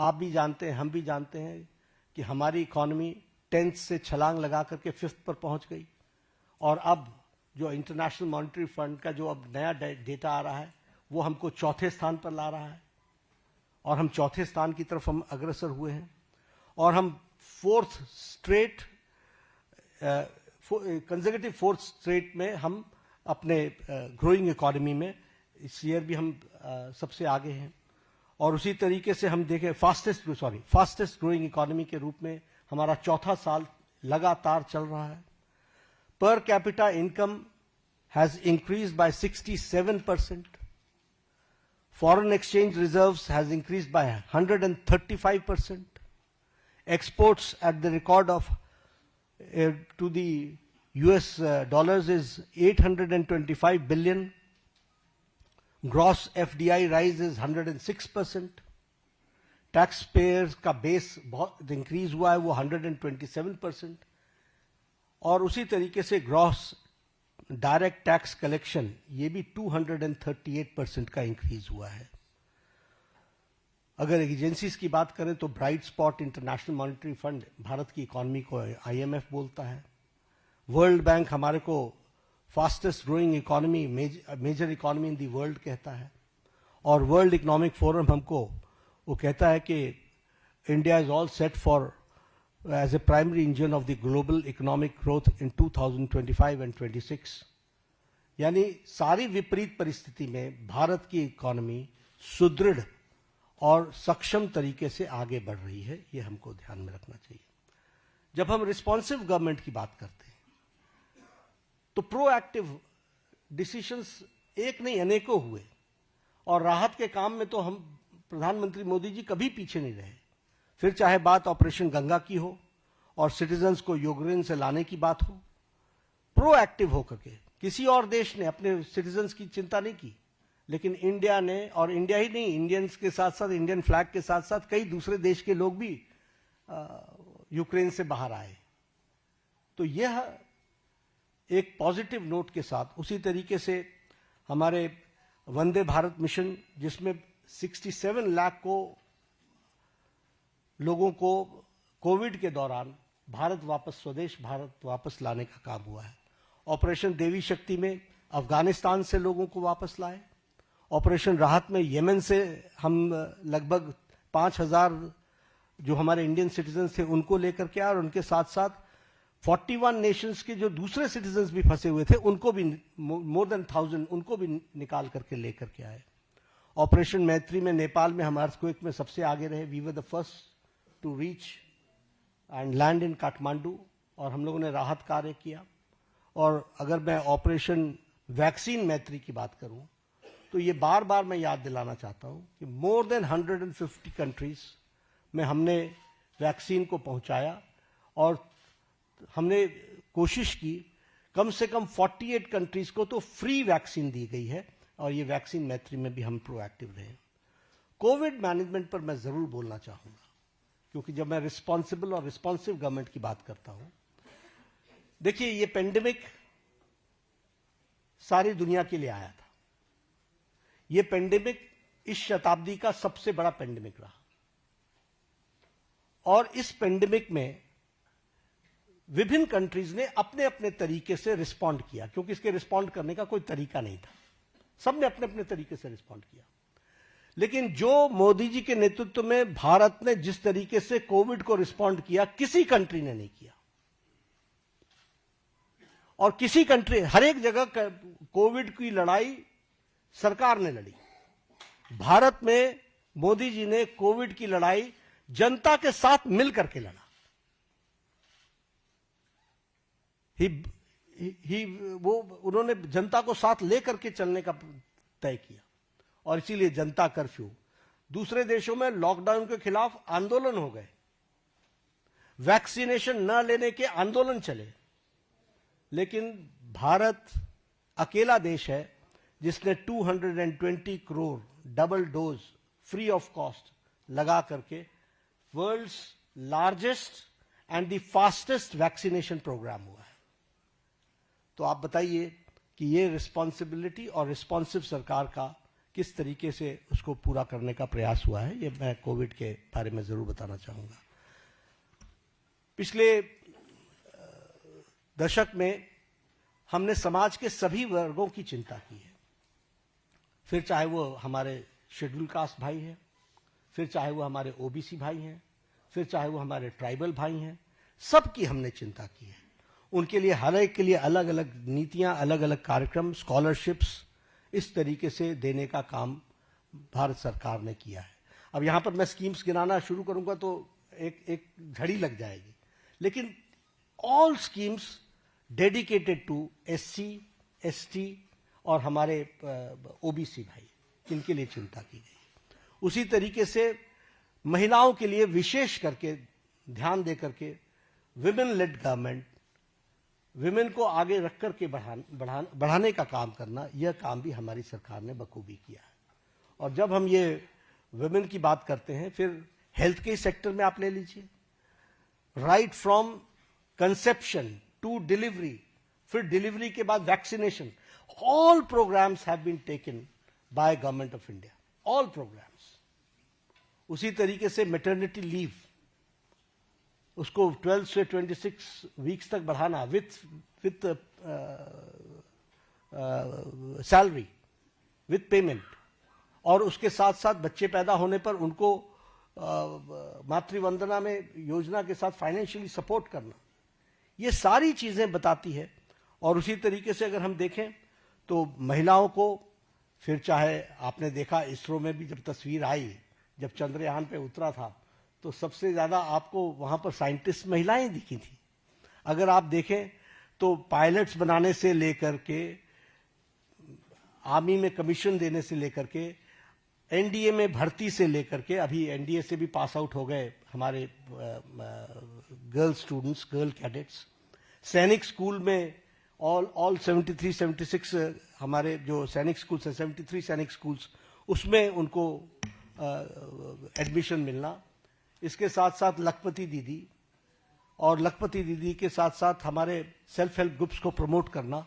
आप भी जानते हैं, हम भी जानते हैं कि हमारी इकोनॉमी 10th से छलांग लगा करके 5th पर पहुंच गई, और अब जो इंटरनेशनल मॉनेटरी फंड का जो अब नया डेटा आ रहा है वो हमको 4थे स्थान पर ला रहा है, और हम 4थे स्थान की तरफ हम अग्रसर हुए हैं, और हम 4th straight consecutive 4th straight में हम अपने ग्रोइंग इकोनॉमी में इस ईयर भी हम सबसे आगे हैं। और उसी तरीके से हम देखें फास्टेस्ट ग्रोइंग इकोनॉमी के रूप में हमारा 4था साल लगातार चल रहा है। Per capita income has increased by 67%, foreign exchange reserves has increased by 135%, exports at the record of to the US dollars is 825 billion, gross FDI rise is 106%, taxpayers का बेस बहुत इंक्रीज हुआ है वो 127%, और उसी तरीके से ग्रॉस डायरेक्ट टैक्स कलेक्शन ये भी 238% का इंक्रीज हुआ है। अगर एजेंसीज की बात करें तो bright spot international monetary fund Bharat की इकोनॉमी को IMF बोलता है, वर्ल्ड बैंक हमारे को fastest growing economy major economy in the world कहता है, और वर्ल्ड इकोनॉमिक फोरम हमको वो कहता है कि India is all set for as a primary engine of the global economic growth in 2025 and 26। यानी सारी विपरीत परिस्थिति में भारत की इकोनॉमी सुदृढ़ और सक्षम तरीके से आगे बढ़ रही है, ये हमको ध्यान में रखना चाहिए। जब हम रिस्पॉन्सिव गवर्नमेंट की बात करते हैं तो प्रोएक्टिव डिसीजंस एक नहीं अनेकों हुए, और राहत के काम में तो हम प्रधानमंत्री मोदी जी कभी पीछे नहीं रहे। फिर चाहे बात ऑपरेशन गंगा की हो और सिटीजन्स को यूक्रेन से लाने की बात हो, प्रोएक्टिव होकर के किसी और देश ने अपने सिटीजन्स की चिंता नहीं की, लेकिन इंडिया ने, और इंडिया ही नहीं, इंडियंस के साथ साथ इंडियन फ्लैग के साथ साथ कई दूसरे देश के लोग भी यूक्रेन से बाहर आए। तो यह एक पॉजिटिव नोट के साथ उसी तरीके से हमारे वंदे भारत मिशन, जिसमें 67 लाख लोगों को कोविड के दौरान स्वदेश भारत वापस लाने का काम हुआ है। ऑपरेशन देवी शक्ति में अफगानिस्तान से लोगों को वापस लाए, ऑपरेशन राहत में येमेन से हम लगभग 5000 जो हमारे इंडियन सिटीजन्स थे उनको लेकर के आए, और उनके साथ साथ 41 नेशंस के जो दूसरे सिटीजन्स भी फंसे हुए थे उनको भी मोर देन 1000 उनको भी निकाल करके लेकर के आए। ऑपरेशन मैत्री में नेपाल में हम अर्थक्वेक में सबसे आगे रहे, we were the first to reach and land in Kathmandu, और हम लोगों ने राहत कार्य किया। और अगर मैं ऑपरेशन वैक्सीन मैत्री की बात करूं तो ये बार बार मैं याद दिलाना चाहता हूं कि मोर देन 150 कंट्रीज में हमने वैक्सीन को पहुंचाया, और हमने कोशिश की कम से कम 48 कंट्रीज को तो फ्री वैक्सीन दी गई है, और ये वैक्सीन मैत्री में भी हम प्रोएक्टिव रहे। कोविड मैनेजमेंट पर मैं जरूर बोलना चाहूंगा, क्योंकि जब मैं रिस्पॉन्सिबल और रिस्पॉन्सिव गवर्नमेंट की बात करता हूं, देखिए ये पेंडेमिक सारी दुनिया के लिए आया था। ये पेंडेमिक इस शताब्दी का सबसे बड़ा पेंडेमिक रहा, और इस पेंडेमिक में विभिन्न कंट्रीज ने अपने अपने तरीके से रिस्पॉन्ड किया, क्योंकि इसके रिस्पॉन्ड करने का कोई तरीका नहीं था, सबने अपने अपने तरीके से रिस्पॉन्ड किया। लेकिन जो मोदी जी के नेतृत्व में भारत ने जिस तरीके से कोविड को रिस्पॉन्ड किया, किसी कंट्री ने नहीं किया। और किसी कंट्री, हर एक जगह कोविड की लड़ाई सरकार ने लड़ी। भारत में मोदी जी ने कोविड की लड़ाई जनता के साथ मिलकर के लड़ा। उन्होंने जनता को साथ लेकर के चलने का तय किया, और इसीलिए जनता कर्फ्यू, दूसरे देशों में लॉकडाउन के खिलाफ आंदोलन हो गए, वैक्सीनेशन न लेने के आंदोलन चले, लेकिन भारत अकेला देश है जिसने 220 crore double dose free of cost लगा करके world's largest and the fastest vaccination programme हुआ है। तो आप बताइए कि ये रिस्पॉन्सिबिलिटी और रिस्पॉन्सिव सरकार का किस तरीके से उसको पूरा करने का प्रयास हुआ है, ये मैं कोविड के बारे में जरूर बताना चाहूंगा। पिछले दशक में हमने समाज के सभी वर्गों की चिंता की है, फिर चाहे वो हमारे शेड्यूल कास्ट भाई हैं, फिर चाहे वो हमारे ओबीसी भाई हैं, फिर चाहे वो हमारे ट्राइबल भाई हैं, सबकी हमने चिंता की है। उनके लिए हर एक के लिए अलग अलग नीतियां, अलग अलग कार्यक्रम, स्कॉलरशिप्स इस तरीके से देने का काम भारत सरकार ने किया है। अब यहां पर मैं स्कीम्स गिनाना शुरू करूंगा तो एक घड़ी लग जाएगी, लेकिन all schemes dedicated to SC, ST और हमारे ओबीसी भाई, इनके लिए चिंता की गई। उसी तरीके से महिलाओं के लिए विशेष करके ध्यान दे करके विमेन लेड गवर्नमेंट, विमेन को आगे रख करके बढ़ाने का काम करना, यह काम भी हमारी सरकार ने बखूबी किया है। और जब हम ये विमेन की बात करते हैं, फिर हेल्थ के सेक्टर में आप ले लीजिए, right from conception to delivery, फिर डिलीवरी के बाद vaccination, all programmes have been taken by government of India, all programmes. उसी तरीके से मैटरनिटी लीव, उसको 12 से 26 वीक्स तक बढ़ाना विथ सैलरी, विथ पेमेंट, और उसके साथ साथ बच्चे पैदा होने पर उनको मातृवंदना में योजना के साथ फाइनेंशियली सपोर्ट करना, ये सारी चीजें बताती है। और उसी तरीके से अगर हम देखें तो महिलाओं को, फिर चाहे आपने देखा इसरो में भी जब तस्वीर आई, जब चंद्रयान पे उतरा था, तो सबसे ज्यादा आपको वहां पर साइंटिस्ट महिलाएं दिखी थी। अगर आप देखें तो पायलट्स बनाने से लेकर के, आर्मी में कमीशन देने से लेकर के, एनडीए में भर्ती से लेकर के, अभी एनडीए से भी पास आउट हो गए हमारे गर्ल स्टूडेंट्स, गर्ल कैडेट्स, सैनिक स्कूल में ऑल 73, 76 हमारे जो सैनिक स्कूल्स हैं, 73 सैनिक स्कूल्स, उसमें उनको एडमिशन मिलना। इसके साथ साथ लखपति दीदी, और लखपति दीदी के साथ साथ हमारे सेल्फ हेल्प ग्रुप्स को प्रमोट करना।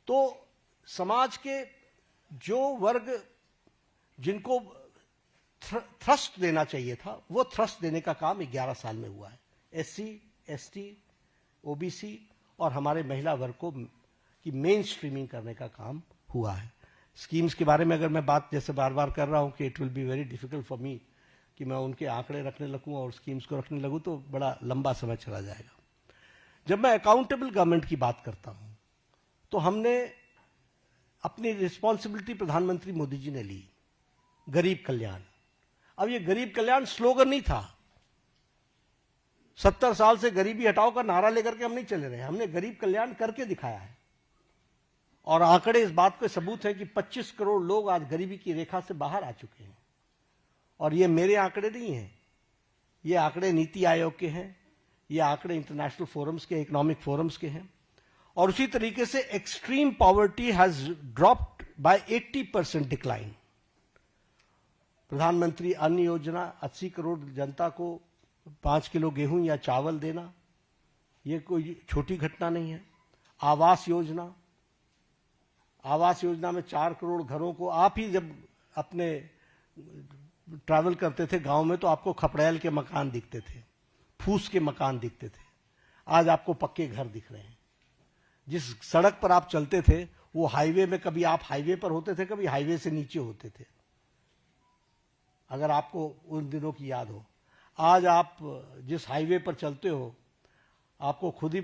तो समाज के जो वर्ग जिनको थ्रस्ट देना चाहिए था, वो थ्रस्ट देने का काम 11 साल में हुआ है। एससी, एसटी, ओबीसी और हमारे महिला वर्ग को की मेन स्ट्रीमिंग करने का काम हुआ है। स्कीम्स के बारे में अगर मैं बात जैसे बार बार कर रहा हूं कि it will be very difficult for me कि मैं उनके आंकड़े रखने लगूं और स्कीम्स को रखने लगूं तो बड़ा लंबा समय चला जाएगा। जब मैं अकाउंटेबल गवर्नमेंट की बात करता हूं तो हमने अपनी रिस्पॉन्सिबिलिटी प्रधानमंत्री मोदी जी ने ली, गरीब कल्याण। अब ये गरीब कल्याण स्लोगन नहीं था, 70 साल से गरीबी हटाओ का नारा लेकर के हम नहीं चले रहे, हमने गरीब कल्याण करके दिखाया है। और आंकड़े इस बात के सबूत है कि 25 करोड़ लोग आज गरीबी की रेखा से बाहर आ चुके हैं। और ये मेरे आंकड़े नहीं हैं, ये आंकड़े नीति आयोग के हैं, ये आंकड़े इंटरनेशनल फोरम्स के, इकोनॉमिक फोरम्स के हैं। और उसी तरीके से extreme poverty has dropped by 80% decline. प्रधानमंत्री अन्न योजना, 80 करोड़ जनता को 5 किलो गेहूं या चावल देना, ये कोई छोटी घटना नहीं है। आवास योजना, आवास योजना में 4 करोड़ घरों को, आप ही जब अपने ट्रैवल करते थे गांव में तो आपको खपड़ैल के मकान दिखते थे, फूस के मकान दिखते थे, आज आपको पक्के घर दिख रहे हैं। जिस सड़क पर आप चलते थे वो हाईवे में, कभी आप हाईवे पर होते थे, कभी हाईवे से नीचे होते थे, अगर आपको उन दिनों की याद हो। आज आप जिस हाईवे पर चलते हो आपको खुद ही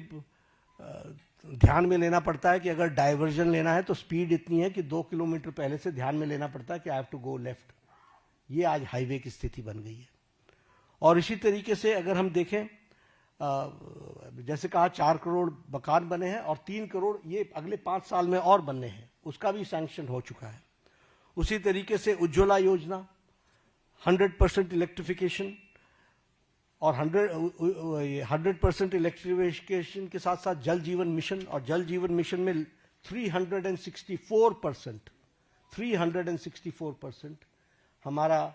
ध्यान में लेना पड़ता है कि अगर डाइवर्जन लेना है तो स्पीड इतनी है कि 2 किलोमीटर पहले से ध्यान में लेना पड़ता है कि I have to go left. ये आज हाईवे की स्थिति बन गई है। और इसी तरीके से अगर हम देखें, जैसे कहा 4 करोड़ मकान बने हैं और 3 करोड़ ये अगले 5 साल में और बनने हैं, उसका भी सैंक्शन हो चुका है। उसी तरीके से उज्ज्वला योजना, 100% इलेक्ट्रिफिकेशन, और 100% इलेक्ट्रिफिकेशन के साथ साथ जल जीवन मिशन, और जल जीवन मिशन में 364% हमारा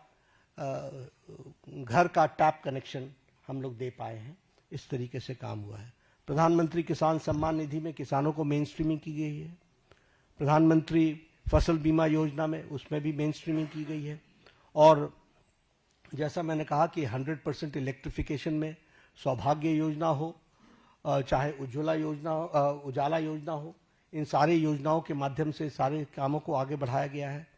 घर का टैप कनेक्शन हम लोग दे पाए हैं। इस तरीके से काम हुआ है। प्रधानमंत्री किसान सम्मान निधि में किसानों को मेन स्ट्रीमिंग की गई है। प्रधानमंत्री फसल बीमा योजना में उसमें भी मेन स्ट्रीमिंग की गई है। और जैसा मैंने कहा कि 100% इलेक्ट्रिफिकेशन में सौभाग्य योजना हो, चाहे उजाला योजना हो, इन सारी योजनाओं के माध्यम से सारे कामों को आगे बढ़ाया गया है।